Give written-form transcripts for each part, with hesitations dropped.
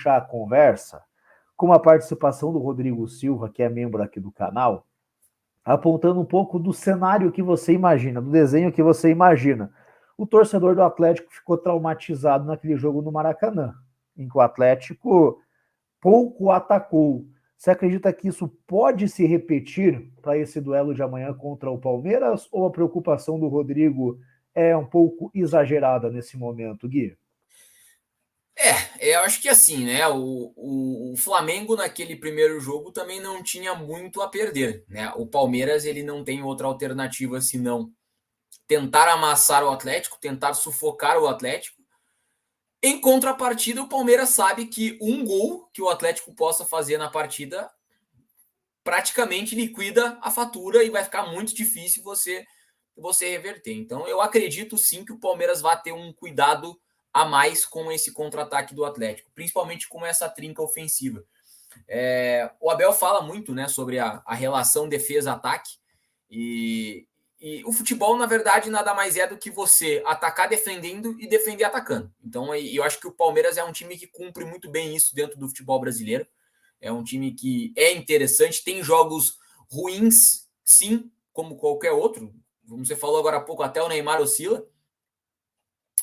puxar a conversa com a participação do Rodrigo Silva, que é membro aqui do canal, apontando um pouco do cenário que você imagina, do desenho que você imagina. O torcedor do Atlético ficou traumatizado naquele jogo no Maracanã, em que o Atlético pouco atacou. Você acredita que isso pode se repetir para esse duelo de amanhã contra o Palmeiras, ou a preocupação do Rodrigo é um pouco exagerada nesse momento, Gui? Eu acho que assim, né? O Flamengo naquele primeiro jogo também não tinha muito a perder, né? O Palmeiras ele não tem outra alternativa senão tentar amassar o Atlético, tentar sufocar o Atlético. Em contrapartida, o Palmeiras sabe que um gol que o Atlético possa fazer na partida praticamente liquida a fatura e vai ficar muito difícil você reverter. Então, eu acredito sim que o Palmeiras vai ter um cuidado a mais com esse contra-ataque do Atlético, principalmente com essa trinca ofensiva. O Abel fala muito, né, sobre a relação defesa-ataque e o futebol, na verdade, nada mais é do que você atacar defendendo e defender atacando. Então, eu acho que o Palmeiras é um time que cumpre muito bem isso dentro do futebol brasileiro. É um time que é interessante, tem jogos ruins, sim, como qualquer outro. Como você falou agora há pouco, até o Neymar oscila.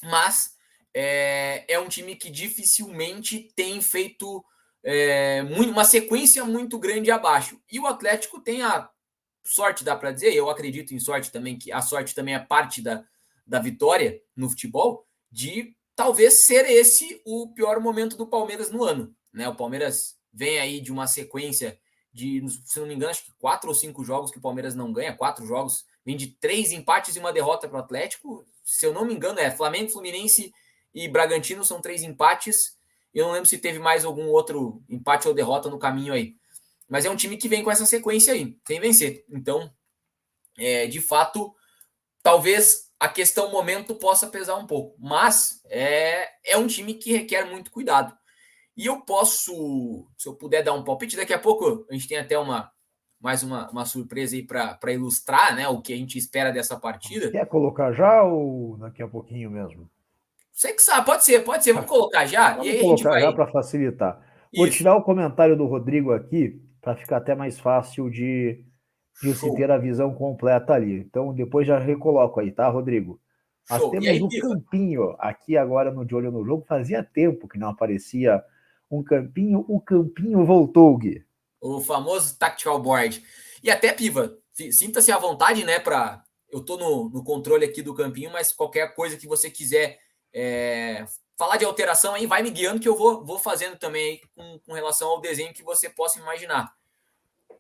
Mas é um time que dificilmente tem feito uma sequência muito grande abaixo. E o Atlético tem a sorte, dá para dizer, eu acredito em sorte também, que a sorte também é parte da vitória no futebol, de talvez ser esse o pior momento do Palmeiras no ano. Né? O Palmeiras vem aí de uma sequência de, se não me engano, acho que 4 ou 5 jogos que o Palmeiras não ganha, 4 jogos, vem de 3 empates e uma derrota para o Atlético. Se eu não me engano, Flamengo, Fluminense e Bragantino são 3 empates. Eu não lembro se teve mais algum outro empate ou derrota no caminho aí. Mas é um time que vem com essa sequência aí, sem vencer. Então, de fato, talvez a questão momento possa pesar um pouco. Mas é um time que requer muito cuidado. E eu posso, se eu puder dar um palpite, daqui a pouco a gente tem até mais uma surpresa aí para ilustrar, né, o que a gente espera dessa partida. Quer colocar já ou daqui a pouquinho mesmo? Você que sabe, pode ser, vamos colocar já, e Vamos aí a gente colocar já vai. para facilitar. Vou Isso, tirar o comentário do Rodrigo aqui para ficar até mais fácil de se show, ter a visão completa ali. Então, depois já recoloco aí, tá, Rodrigo? Nós show. E temos aí, o Piva, Campinho aqui agora no De Olho no Jogo. Fazia tempo que não aparecia um Campinho. O Campinho voltou, Gui. o famoso tactical board. E até, Piva, sinta-se à vontade, né, eu tô no controle aqui do campinho, mas qualquer coisa que você quiser falar de alteração aí, vai me guiando que eu vou fazendo também aí com relação ao desenho que você possa imaginar.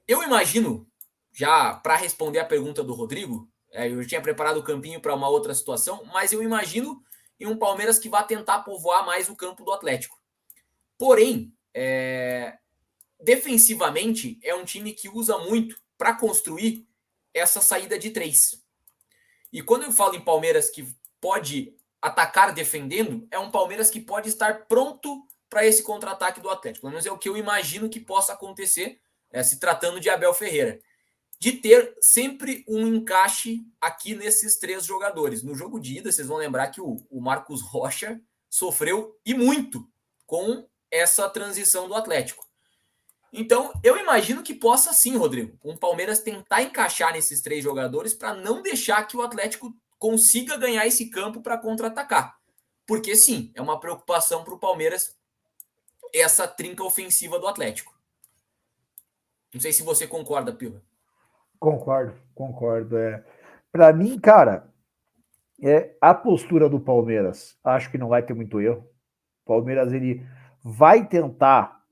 Eu imagino, já para responder a pergunta do Rodrigo, eu tinha preparado o campinho para uma outra situação, mas eu imagino em um Palmeiras que vai tentar povoar mais o campo do Atlético. Porém, defensivamente, é um time que usa muito para construir essa saída de 3. E quando eu falo em Palmeiras que pode atacar defendendo, é um Palmeiras que pode estar pronto para esse contra-ataque do Atlético. Pelo menos é o que eu imagino que possa acontecer, se tratando de Abel Ferreira. De ter sempre um encaixe aqui nesses 3 jogadores. No jogo de ida, vocês vão lembrar que o Marcos Rocha sofreu e muito com essa transição do Atlético. Então, eu imagino que possa sim, Rodrigo, um Palmeiras tentar encaixar nesses 3 jogadores para não deixar que o Atlético consiga ganhar esse campo para contra-atacar. Porque sim, é uma preocupação para o Palmeiras essa trinca ofensiva do Atlético. Não sei se você concorda, Pila. Concordo, concordo. Para mim, cara, a postura do Palmeiras, acho que não vai ter muito erro. O Palmeiras ele vai tentar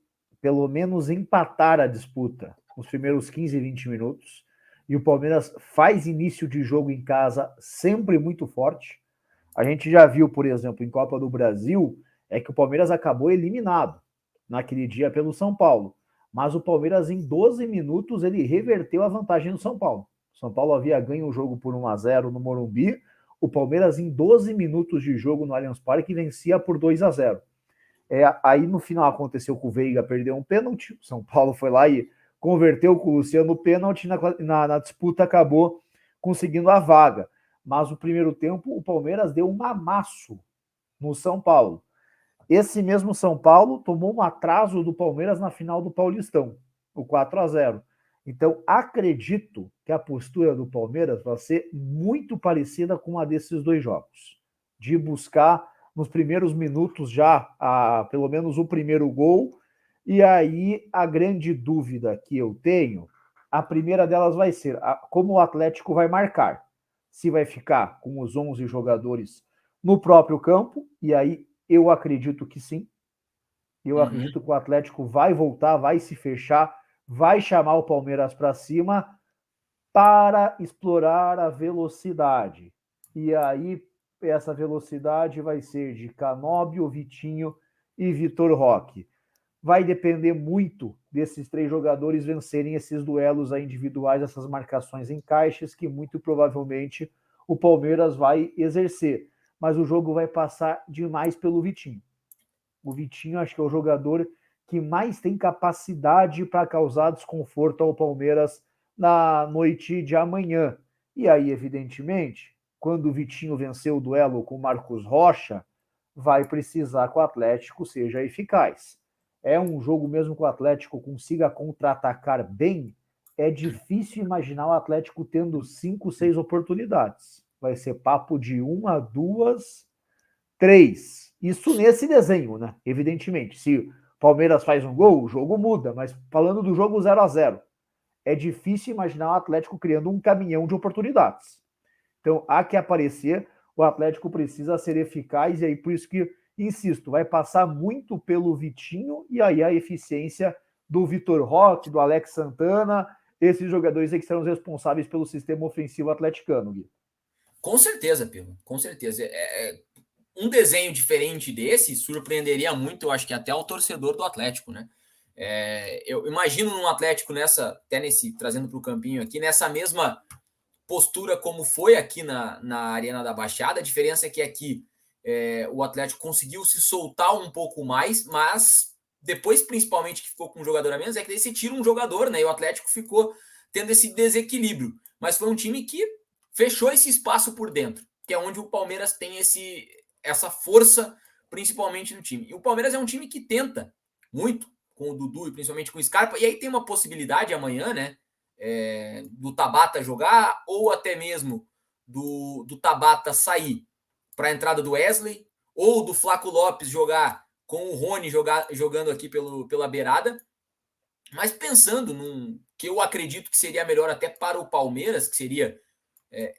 pelo menos empatar a disputa nos primeiros 15, 20 minutos. E o Palmeiras faz início de jogo em casa sempre muito forte. A gente já viu, por exemplo, em Copa do Brasil, que o Palmeiras acabou eliminado naquele dia pelo São Paulo. Mas o Palmeiras, em 12 minutos, ele reverteu a vantagem do São Paulo. O São Paulo havia ganho o jogo por 1-0 no Morumbi. O Palmeiras, em 12 minutos de jogo no Allianz Parque, vencia por 2-0. Aí no final aconteceu que o Veiga perdeu um pênalti, o São Paulo foi lá e converteu com o Luciano o pênalti, na disputa acabou conseguindo a vaga. Mas no primeiro tempo o Palmeiras deu um amasso no São Paulo. Esse mesmo São Paulo tomou um atraso do Palmeiras na final do Paulistão, o 4-0. Então, acredito que a postura do Palmeiras vai ser muito parecida com a desses dois jogos. De buscar nos primeiros minutos já, pelo menos o primeiro gol. E aí, a grande dúvida que eu tenho, a primeira delas vai ser como o Atlético vai marcar. Se vai ficar com os 11 jogadores no próprio campo, e aí eu acredito que sim. Eu acredito que o Atlético vai voltar, vai se fechar, vai chamar o Palmeiras para cima para explorar a velocidade. E aí, essa velocidade vai ser de Canóbio, Vitinho e Vitor Roque. Vai depender muito desses três jogadores vencerem esses duelos individuais, essas marcações em caixas, que muito provavelmente o Palmeiras vai exercer. Mas o jogo vai passar demais pelo Vitinho. O Vitinho acho que é o jogador que mais tem capacidade para causar desconforto ao Palmeiras na noite de amanhã. E aí, evidentemente, quando o Vitinho vencer o duelo com o Marcos Rocha, vai precisar que o Atlético seja eficaz. É um jogo mesmo que o Atlético consiga contra-atacar bem, é difícil imaginar o Atlético tendo 5, 6 oportunidades. Vai ser papo de 1, 2, 3. Isso nesse desenho, né? Evidentemente, se o Palmeiras faz um gol, o jogo muda, mas falando do jogo 0-0, é difícil imaginar o Atlético criando um caminhão de oportunidades. Então, há que aparecer, o Atlético precisa ser eficaz, e aí por isso que, insisto, vai passar muito pelo Vitinho, e aí a eficiência do Vitor Roque, do Alex Santana, esses jogadores aí que serão os responsáveis pelo sistema ofensivo atleticano, Gui. Com certeza, Pedro, com certeza. Um desenho diferente desse surpreenderia muito, eu acho que até o torcedor do Atlético, né? Eu imagino um Atlético até trazendo para o campinho aqui, nessa mesma postura como foi aqui na Arena da Baixada. A diferença é que aqui o Atlético conseguiu se soltar um pouco mais, mas depois, principalmente, que ficou com um jogador a menos, é que daí você tira um jogador, né? E o Atlético ficou tendo esse desequilíbrio. Mas foi um time que fechou esse espaço por dentro, que é onde o Palmeiras tem essa força, principalmente no time. E o Palmeiras é um time que tenta muito com o Dudu e principalmente com o Scarpa, e aí tem uma possibilidade amanhã, né? Do Tabata jogar, ou até mesmo do Tabata sair para a entrada do Wesley, ou do Flaco Lopes jogar com o Rony jogando aqui pela beirada. Mas pensando num que eu acredito que seria melhor até para o Palmeiras, que seria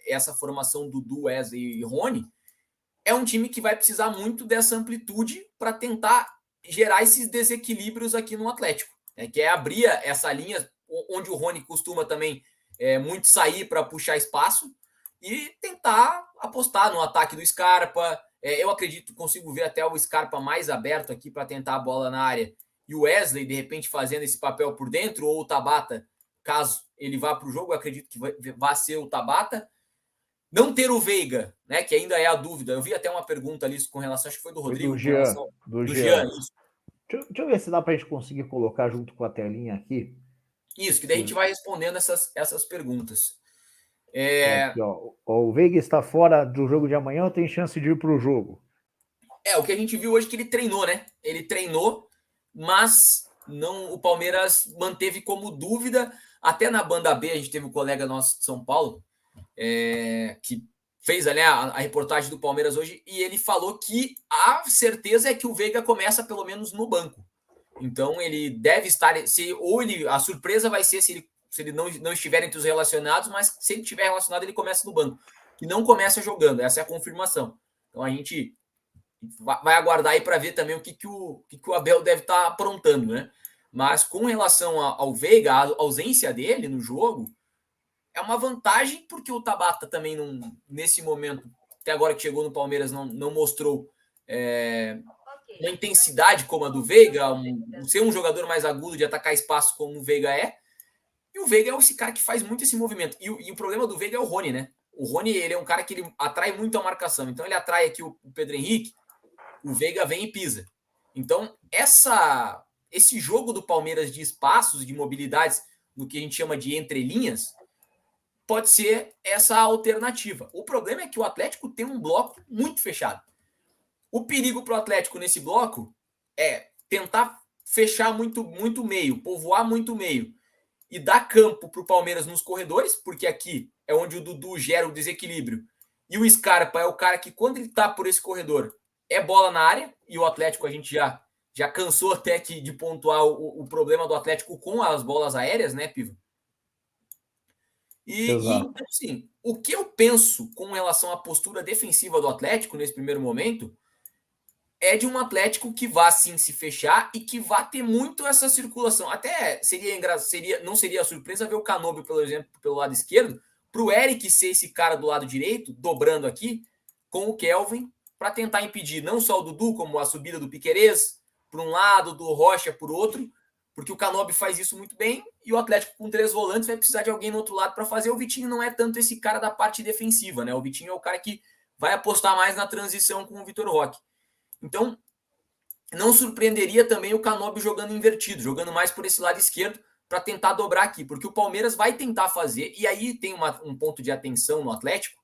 essa formação do Wesley e Rony, é um time que vai precisar muito dessa amplitude para tentar gerar esses desequilíbrios aqui no Atlético, que é abrir essa linha onde o Rony costuma também muito sair para puxar espaço e tentar apostar no ataque do Scarpa. Eu acredito, consigo ver até o Scarpa mais aberto aqui para tentar a bola na área, e o Wesley, de repente, fazendo esse papel por dentro, ou o Tabata, caso ele vá para o jogo, eu acredito que vai ser o Tabata. Não ter o Veiga, né, que ainda é a dúvida. Eu vi até uma pergunta ali com relação, acho que foi do Foi Rodrigo, do com Jean. relação Do do Jean. Jean, isso. Deixa eu ver se dá para a gente conseguir colocar junto com a telinha aqui. Isso, que daí a gente vai respondendo essas perguntas. Aqui, ó. O Veiga está fora do jogo de amanhã ou tem chance de ir para o jogo? O que a gente viu hoje que ele treinou, né? Ele treinou, mas não, o Palmeiras manteve como dúvida. Até na banda B, a gente teve um colega nosso de São Paulo, que fez ali a reportagem do Palmeiras hoje, e ele falou que a certeza é que o Veiga começa pelo menos no banco. Então ele deve estar. A surpresa vai ser se ele não estiver entre os relacionados, mas se ele estiver relacionado, ele começa no banco. E não começa jogando, essa é a confirmação. Então a gente vai aguardar aí para ver também o que o Abel deve estar aprontando, né? Mas com relação ao Veiga, a ausência dele no jogo é uma vantagem, porque o Tabata também, nesse momento, até agora que chegou no Palmeiras, não mostrou uma intensidade como a do Veiga, ser um jogador mais agudo de atacar espaço como o Veiga é. E o Veiga é esse cara que faz muito esse movimento. E o problema do Veiga é o Rony, né? O Rony, ele é um cara que ele atrai muito a marcação. Então ele atrai aqui o Pedro Henrique, o Veiga vem e pisa. Então esse jogo do Palmeiras de espaços, de mobilidades, no que a gente chama de entrelinhas, pode ser essa alternativa. O problema é que o Atlético tem um bloco muito fechado. O perigo para o Atlético nesse bloco é tentar fechar muito meio, povoar muito meio e dar campo para o Palmeiras nos corredores, porque aqui é onde o Dudu gera o desequilíbrio. E o Scarpa é o cara que, quando ele está por esse corredor, é bola na área. E o Atlético, a gente já cansou até que de pontuar o problema do Atlético com as bolas aéreas, né, Piva? Exato. Então, assim, o que eu penso com relação à postura defensiva do Atlético nesse primeiro momento é de um Atlético que vá sim se fechar e que vá ter muito essa circulação. Até não seria surpresa ver o Canóbio, por exemplo, pelo lado esquerdo, para o Eric ser esse cara do lado direito, dobrando aqui, com o Kelvin, para tentar impedir não só o Dudu, como a subida do Piquerez, por um lado, do Rocha por outro, porque o Canóbio faz isso muito bem, e o Atlético com 3 volantes vai precisar de alguém no outro lado para fazer. O Vitinho não é tanto esse cara da parte defensiva, né? O Vitinho é o cara que vai apostar mais na transição com o Vitor Roque. Então, não surpreenderia também o Canóbio jogando invertido, jogando mais por esse lado esquerdo para tentar dobrar aqui, porque o Palmeiras vai tentar fazer, e aí tem um ponto de atenção no Atlético,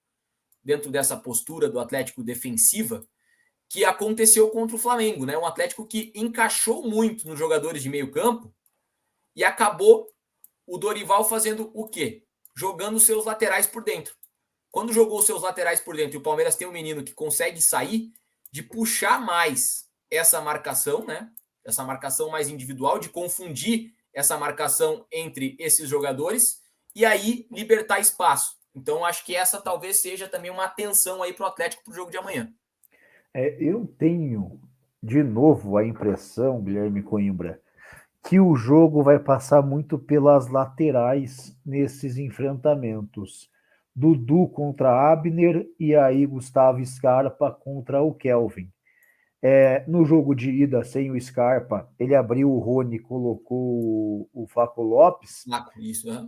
dentro dessa postura do Atlético defensiva, que aconteceu contra o Flamengo, né? Um Atlético que encaixou muito nos jogadores de meio campo e acabou o Dorival fazendo o quê? Jogando seus laterais por dentro. Quando jogou seus laterais por dentro e o Palmeiras tem um menino que consegue sair, de puxar mais essa marcação, né? Essa marcação mais individual, de confundir essa marcação entre esses jogadores e aí libertar espaço. Então, acho que essa talvez seja também uma atenção aí para o Atlético para o jogo de amanhã. Eu tenho, de novo, a impressão, Guilherme Coimbra, que o jogo vai passar muito pelas laterais nesses enfrentamentos. Dudu contra Abner e aí Gustavo Scarpa contra o Kelvin. No jogo de ida, sem o Scarpa, ele abriu o Rony, colocou o Flaco Lopes. Isso, né?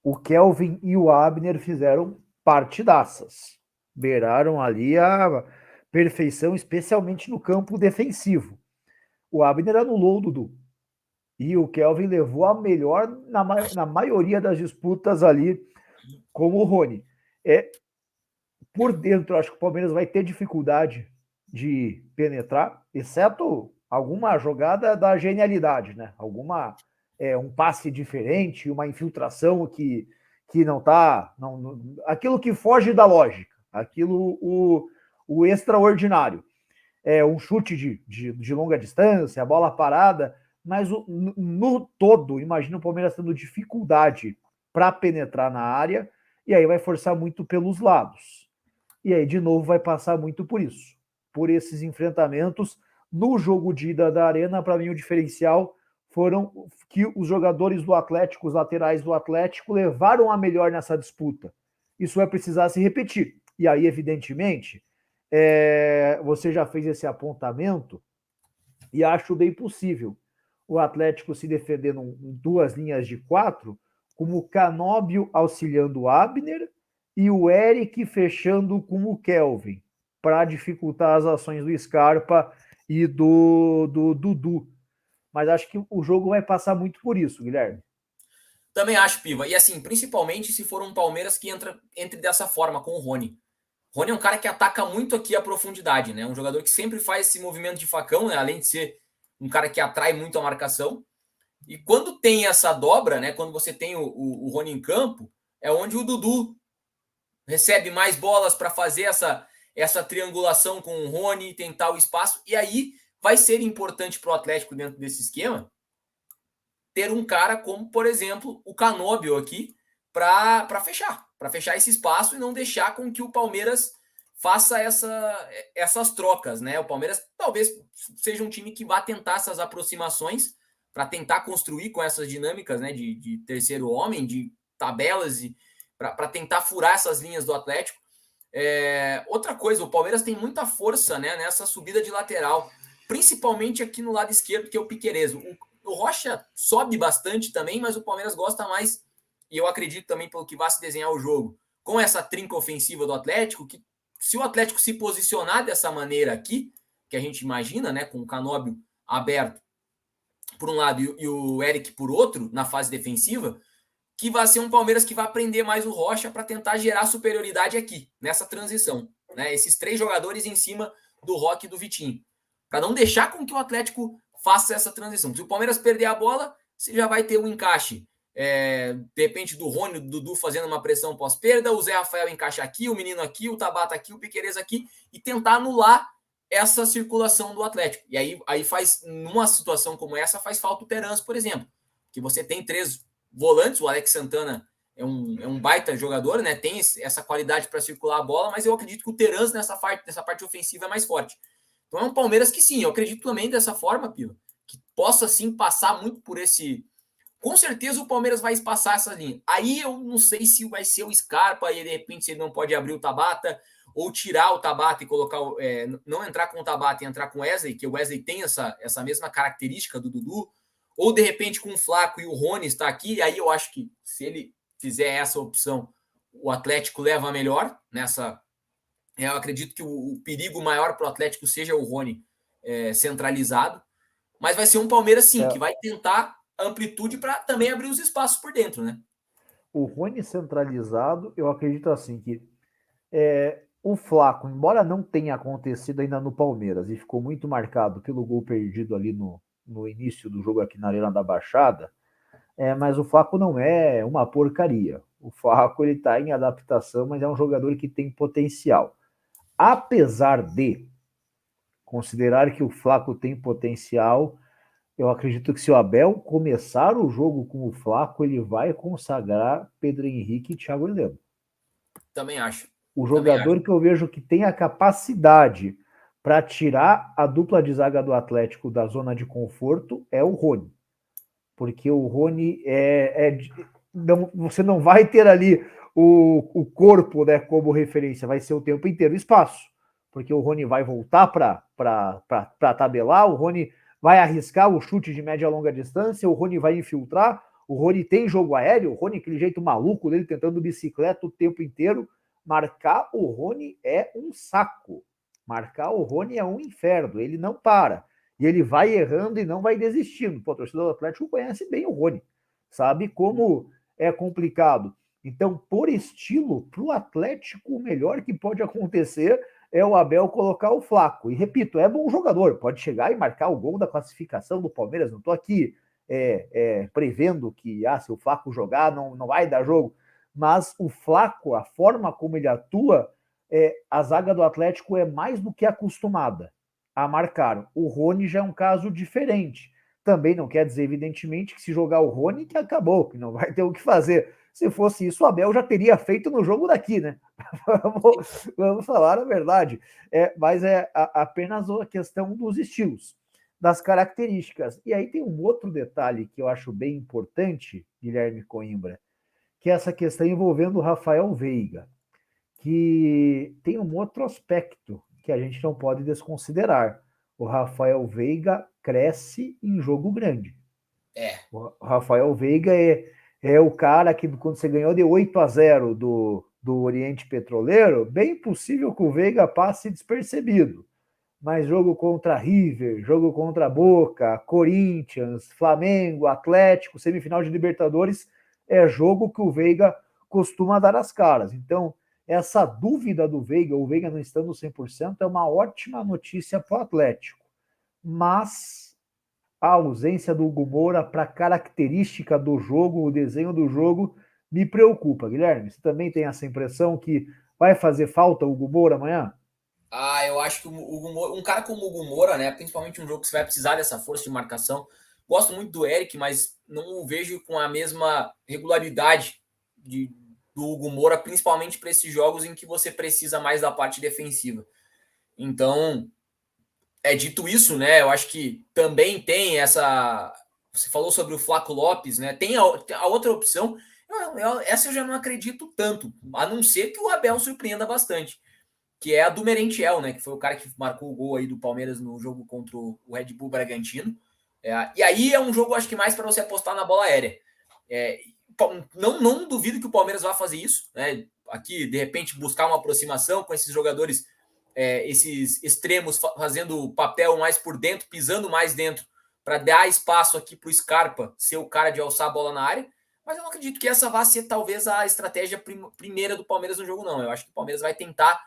O Kelvin e o Abner fizeram partidaças. Beiraram ali a perfeição, especialmente no campo defensivo. O Abner anulou o Dudu. E o Kelvin levou a melhor na maioria das disputas ali com o Rony. Por dentro, acho que o Palmeiras vai ter dificuldade de penetrar, exceto alguma jogada da genialidade, né? Um passe diferente, uma infiltração que não tá. Aquilo que foge da lógica, aquilo o extraordinário. Um chute de longa distância, a bola parada, mas no todo, imagina o Palmeiras tendo dificuldade para penetrar na área, e aí vai forçar muito pelos lados. E aí, de novo, vai passar muito por isso, por esses enfrentamentos. No jogo de ida da Arena, para mim, o diferencial foram que os jogadores do Atlético, os laterais do Atlético, levaram a melhor nessa disputa. Isso vai precisar se repetir. E aí, evidentemente, você já fez esse apontamento e acho bem possível o Atlético se defendendo em 2 linhas de 4, como o Canóbio auxiliando o Abner e o Eric fechando com o Kelvin, para dificultar as ações do Scarpa e do Dudu. Mas acho que o jogo vai passar muito por isso, Guilherme. Também acho, Piva. E assim, principalmente se for um Palmeiras que entre dessa forma com o Rony. Rony é um cara que ataca muito aqui a profundidade, né? Um jogador que sempre faz esse movimento de facão, né? Além de ser um cara que atrai muito a marcação. E quando tem essa dobra, né? Quando você tem o Rony em campo, é onde o Dudu recebe mais bolas para fazer essa triangulação com o Rony, tentar o espaço. E aí vai ser importante para o Atlético dentro desse esquema ter um cara como, por exemplo, o Canóbio aqui para fechar esse espaço e não deixar com que o Palmeiras faça essas trocas, né? O Palmeiras talvez seja um time que vá tentar essas aproximações para tentar construir com essas dinâmicas, né, de terceiro homem, de tabelas e para tentar furar essas linhas do Atlético. Outra coisa, o Palmeiras tem muita força, né, nessa subida de lateral, principalmente aqui no lado esquerdo, que é o Piquerez. O Rocha sobe bastante também, mas o Palmeiras gosta mais, e eu acredito também pelo que vai se desenhar o jogo, com essa trinca ofensiva do Atlético, que se o Atlético se posicionar dessa maneira aqui, que a gente imagina, né, com o Canóbio aberto por um lado e o Eric por outro, na fase defensiva, que vai ser um Palmeiras que vai prender mais o Rocha para tentar gerar superioridade aqui, nessa transição. né? Esses 3 jogadores em cima do Roque e do Vitinho, para não deixar com que o Atlético faça essa transição. Se o Palmeiras perder a bola, você já vai ter um encaixe. De repente do Rony, do Dudu fazendo uma pressão pós-perda, o Zé Rafael encaixa aqui, o menino aqui, o Tabata aqui, o Piquerez aqui, e tentar anular essa circulação do Atlético. E aí faz, numa situação como essa, faz falta o Terans, por exemplo, que você tem 3 volantes, o Alex Santana é um baita jogador, né? Tem essa qualidade para circular a bola, mas eu acredito que o Terans nessa parte ofensiva é mais forte. Então é um Palmeiras que sim, eu acredito também dessa forma, Pila, que possa sim passar muito por esse. Com certeza o Palmeiras vai espaçar essa linha. Aí eu não sei se vai ser o Scarpa e de repente se ele não pode abrir o Tabata ou tirar o Tabata e colocar, não entrar com o Tabata e entrar com o Wesley, que o Wesley tem essa mesma característica do Dudu, ou de repente com o Flaco e o Rony está aqui, aí eu acho que se ele fizer essa opção, o Atlético leva melhor nessa. Eu acredito que o perigo maior para o Atlético seja o Rony centralizado, mas vai ser um Palmeiras sim, que vai tentar amplitude para também abrir os espaços por dentro, né? O Rony centralizado, eu acredito assim que o Flaco, embora não tenha acontecido ainda no Palmeiras e ficou muito marcado pelo gol perdido ali no início do jogo aqui na Arena da Baixada, mas o Flaco não é uma porcaria. O Flaco ele está em adaptação, mas é um jogador que tem potencial. Apesar de considerar que o Flaco tem potencial, eu acredito que se o Abel começar o jogo com o Flaco, ele vai consagrar Pedro Henrique e Thiago Heleno. Também acho. O jogador que eu vejo que tem a capacidade para tirar a dupla de zaga do Atlético da zona de conforto é o Rony. Porque o Rony não, você não vai ter ali o corpo, né, como referência, vai ser o tempo inteiro espaço. Porque o Rony vai voltar para tabelar, o Rony vai arriscar o chute de média a longa distância, o Rony vai infiltrar, o Rony tem jogo aéreo, o Rony, aquele jeito maluco dele, tentando bicicleta o tempo inteiro. Marcar o Rony é um saco. Marcar o Rony é um inferno, ele não para. E ele vai errando e não vai desistindo. Pô, o torcedor do Atlético conhece bem o Rony, sabe como é complicado. Então, por estilo, para o Atlético, o melhor que pode acontecer é o Abel colocar o Flaco. E repito, é bom jogador, pode chegar e marcar o gol da classificação do Palmeiras. Não estou aqui prevendo que se o Flaco jogar não vai dar jogo. Mas o Flaco, a forma como ele atua, a zaga do Atlético é mais do que acostumada a marcar. O Rony já é um caso diferente. Também não quer dizer, evidentemente, que se jogar o Rony, que acabou, que não vai ter o que fazer. Se fosse isso, o Abel já teria feito no jogo daqui, né? vamos falar a verdade. Mas é apenas a questão dos estilos, das características. E aí tem um outro detalhe que eu acho bem importante, Guilherme Coimbra, que é essa questão envolvendo o Rafael Veiga, que tem um outro aspecto que a gente não pode desconsiderar. O Rafael Veiga cresce em jogo grande. O Rafael Veiga é o cara que, quando você ganhou de 8-0 do Oriente Petroleiro, bem possível que o Veiga passe despercebido. Mas jogo contra River, jogo contra Boca, Corinthians, Flamengo, Atlético, semifinal de Libertadores, é jogo que o Veiga costuma dar as caras. Então, essa dúvida do Veiga, o Veiga não estando 100%, é uma ótima notícia para o Atlético. Mas a ausência do Hugo Moura para a característica do jogo, o desenho do jogo, me preocupa. Guilherme, você também tem essa impressão que vai fazer falta o Hugo Moura amanhã? Eu acho que um cara como o Hugo Moura, né, principalmente um jogo que você vai precisar dessa força de marcação. Gosto muito do Eric, mas não o vejo com a mesma regularidade do Hugo Moura, principalmente para esses jogos em que você precisa mais da parte defensiva. Então, dito isso, né, eu acho que também tem essa. Você falou sobre o Flaco Lopes, né? Tem a outra opção. Essa eu já não acredito tanto, a não ser que o Abel surpreenda bastante, que é a do Merentiel, né? Que foi o cara que marcou o gol aí do Palmeiras no jogo contra o Red Bull Bragantino. E aí é um jogo, acho que mais para você apostar na bola aérea. Não duvido que o Palmeiras vá fazer isso, né? Aqui, de repente, buscar uma aproximação com esses jogadores, esses extremos fazendo papel mais por dentro, pisando mais dentro, para dar espaço aqui para o Scarpa ser o cara de alçar a bola na área. Mas eu não acredito que essa vá ser talvez a estratégia primeira do Palmeiras no jogo, não. Eu acho que o Palmeiras vai tentar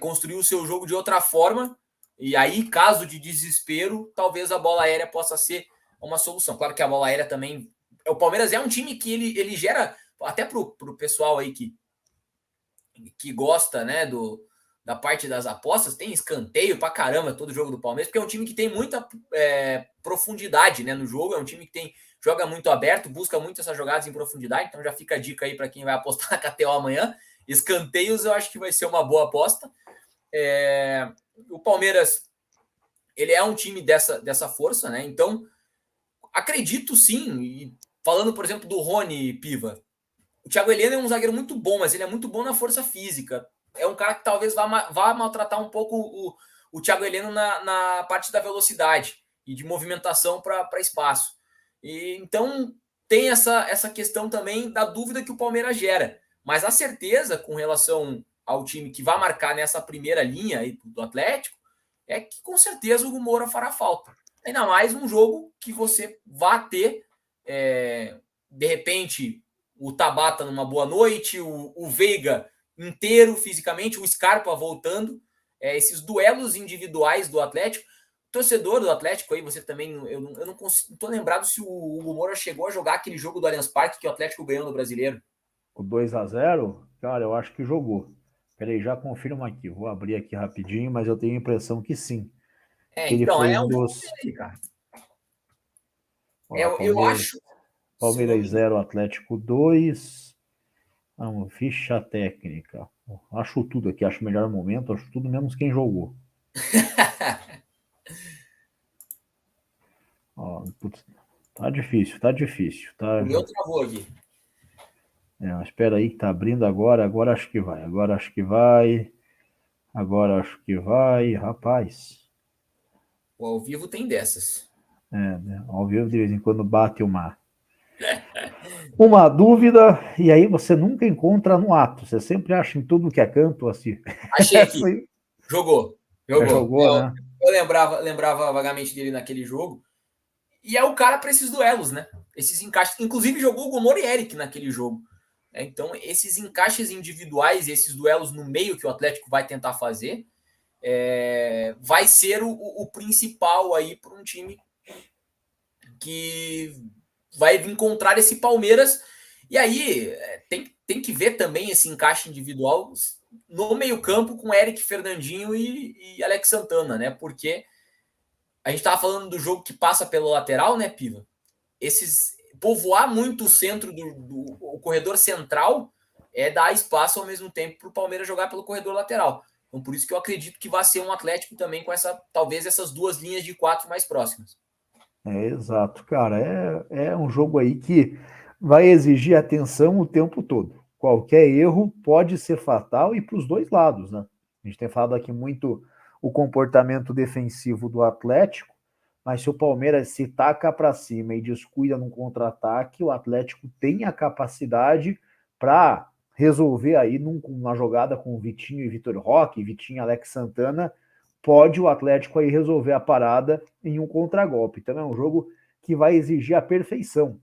construir o seu jogo de outra forma. E aí, caso de desespero, talvez a bola aérea possa ser uma solução. Claro que a bola aérea também. O Palmeiras é um time que ele gera, até pro pessoal aí que gosta, né, da parte das apostas, tem escanteio pra caramba todo jogo do Palmeiras, porque é um time que tem muita profundidade, né, no jogo, é um time que joga muito aberto, busca muito essas jogadas em profundidade, então já fica a dica aí para quem vai apostar na KTO amanhã. Escanteios eu acho que vai ser uma boa aposta. O Palmeiras, ele é um time dessa força, né, então acredito sim, e falando, por exemplo, do Rony Piva, o Thiago Heleno é um zagueiro muito bom, mas ele é muito bom na força física. É um cara que talvez vá maltratar um pouco o Thiago Heleno na parte da velocidade e de movimentação para espaço. E, então tem essa questão também da dúvida que o Palmeiras gera. Mas a certeza com relação ao time que vai marcar nessa primeira linha aí do Atlético é que com certeza o Moura fará falta. Ainda mais um jogo que você vai ter, de repente, o Tabata numa boa noite, o Veiga inteiro fisicamente, o Scarpa voltando, esses duelos individuais do Atlético. Torcedor do Atlético aí, você também, eu não estou lembrado se o Hugo Moura chegou a jogar aquele jogo do Allianz Parque que o Atlético ganhou no Brasileiro. O 2-0, cara, eu acho que jogou. Peraí, já confirma aqui. Vou abrir aqui rapidinho, mas eu tenho a impressão que sim. Que ele Então, foi é um um jogo dos. dele, cara. Ó, Eu acho, se eu não Palmeiras me engano. 0, Atlético 2. Não, ficha técnica. Acho tudo aqui, acho o melhor momento, acho tudo menos quem jogou. Ó, putz, tá difícil, tá difícil. O meu travou aqui. Espera aí que tá abrindo agora acho que vai, agora acho que vai, agora acho que vai, rapaz. O ao vivo tem dessas. Né, ao vivo de vez em quando bate uma dúvida e aí você nunca encontra no ato, você sempre acha em tudo que é canto assim. Achei aqui. Jogou. Já Jogou. jogou, né? Eu lembrava vagamente dele naquele jogo. E é o cara para esses duelos, né? Esses encaixes. Inclusive jogou o Gomor e Eric naquele jogo. Então, esses encaixes individuais, esses duelos no meio que o Atlético vai tentar fazer, vai ser o principal aí para um time que vai encontrar esse Palmeiras. E aí tem que ver também esse encaixe individual no meio-campo com Eric, Fernandinho e Alex Santana, né? Porque a gente estava falando do jogo que passa pelo lateral, né, Piva? Povoar muito o centro do corredor central dar espaço ao mesmo tempo para o Palmeiras jogar pelo corredor lateral. Então, por isso que eu acredito que vai ser um Atlético também com talvez essas duas linhas de 4 mais próximas. Exato, cara. É um jogo aí que vai exigir atenção o tempo todo. Qualquer erro pode ser fatal e para os dois lados, né? A gente tem falado aqui muito o comportamento defensivo do Atlético, mas se o Palmeiras se taca para cima e descuida num contra-ataque, o Atlético tem a capacidade para resolver aí numa jogada com o Vitinho e Vitor Roque, Vitinho e Alex Santana, pode o Atlético aí resolver a parada em um contragolpe. Então é um jogo que vai exigir a perfeição